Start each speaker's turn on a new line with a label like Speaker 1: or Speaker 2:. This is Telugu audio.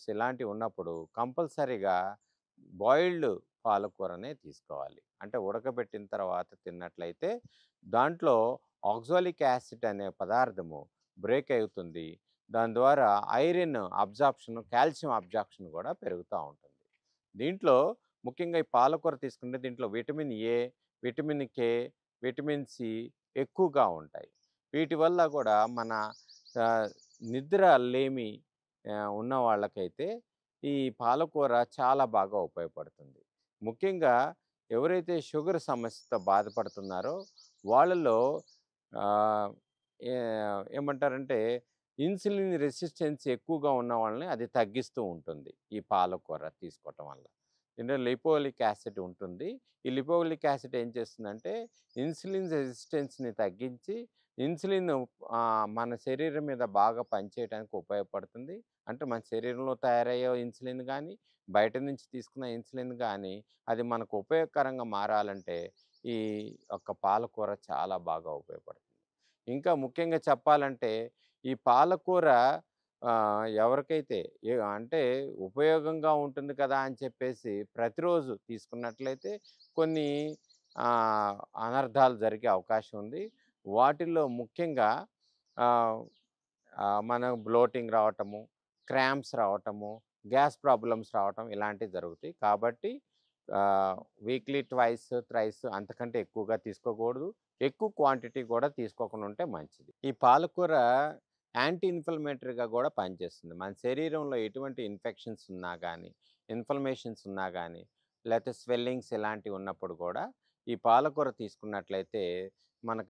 Speaker 1: ఫీవర్స్ ఇలాంటివి ఉన్నప్పుడు కంపల్సరీగా బాయిల్డ్ పాలకూరనే తీసుకోవాలి. అంటే ఉడకబెట్టిన తర్వాత తిన్నట్లయితే దాంట్లో ఆక్సాలిక్ యాసిడ్ అనే పదార్థము బ్రేక్ అవుతుంది. దాని ద్వారా ఐరన్ అబ్జార్ప్షన్, కాల్షియం అబ్జార్ప్షన్ కూడా పెరుగుతా ఉంటుంది. దీంట్లో ముఖ్యంగా ఈ పాలకూర తీసుకుంటే దీంట్లో vitamin A, vitamin K, vitamin C ఎక్కువగా ఉంటాయి. వీటి వల్ల కూడా మన ఆహ్, నిద్ర లేమి ఉన్న వాళ్ళకైతే ఈ పాలకూర చాలా బాగా ఉపయోగపడుతుంది. ముఖ్యంగా ఎవరైతే షుగర్ సమస్యతో బాధపడుతున్నారో వాళ్ళలో ఆహ్, ఏ ఏమంటారంటే ఇన్సులిన్ రెసిస్టెన్స్ ఎక్కువగా ఉన్న వాళ్ళని అది తగ్గిస్తూ ఉంటుంది. ఈ పాలకూర తీసుకోవటం వల్ల. ఇందులో లిపోలిక్ యాసిడ్ ఉంటుంది. ఈ లిపోలిక్ యాసిడ్ ఏం చేస్తుందంటే ఇన్సులిన్ రెసిస్టెన్స్‌ని తగ్గించి ఇన్సులిన్ మన శరీరం మీద బాగా పనిచేయడానికి ఉపయోగపడుతుంది. అంటే మన శరీరంలో తయారయ్యే ఇన్సులిన్ గానీ, బయట నుంచి తీసుకున్న ఇన్సులిన్ గానీ, అది మనకు ఉపయోగకరంగా మారాలంటే ఈ యొక్క పాలకూర చాలా బాగా ఉపయోగపడుతుంది. ఇంకా ముఖ్యంగా చెప్పాలంటే ఈ పాలకూర ఎవరికైతే అంటే ఉపయోగంగా ఉంటుంది కదా అని చెప్పేసి ప్రతిరోజు తీసుకున్నట్లయితే కొన్ని అనర్థాలు జరిగే అవకాశం ఉంది. వాటిల్లో ముఖ్యంగా ఆహ్, మనం బ్లోటింగ్ రావటము, క్రాంప్స్ రావటము, గ్యాస్ ప్రాబ్లమ్స్ రావటం ఇలాంటివి జరుగుతాయి. కాబట్టి ఆహ్, వీక్లీ ట్వైస్, థ్రైస్ అంతకంటే ఎక్కువగా తీసుకోకూడదు. ఎక్కువ క్వాంటిటీ కూడా తీసుకోకుండా ఉంటే మంచిది. ఈ పాలకూర యాంటీ ఇన్‌ఫ్లమేటరీగా కూడా పనిచేస్తుంది. మన శరీరంలో ఎటువంటి ఇన్ఫెక్షన్స్ ఉన్నా గానీ, ఇన్‌ఫ్లమేషన్స్ ఉన్నా గానీ, లేతే స్వెల్లింగ్స్ ఇలాంటివి ఉన్నప్పుడు కూడా ఈ పాలకూర తీసుకున్నట్లయితే మనకు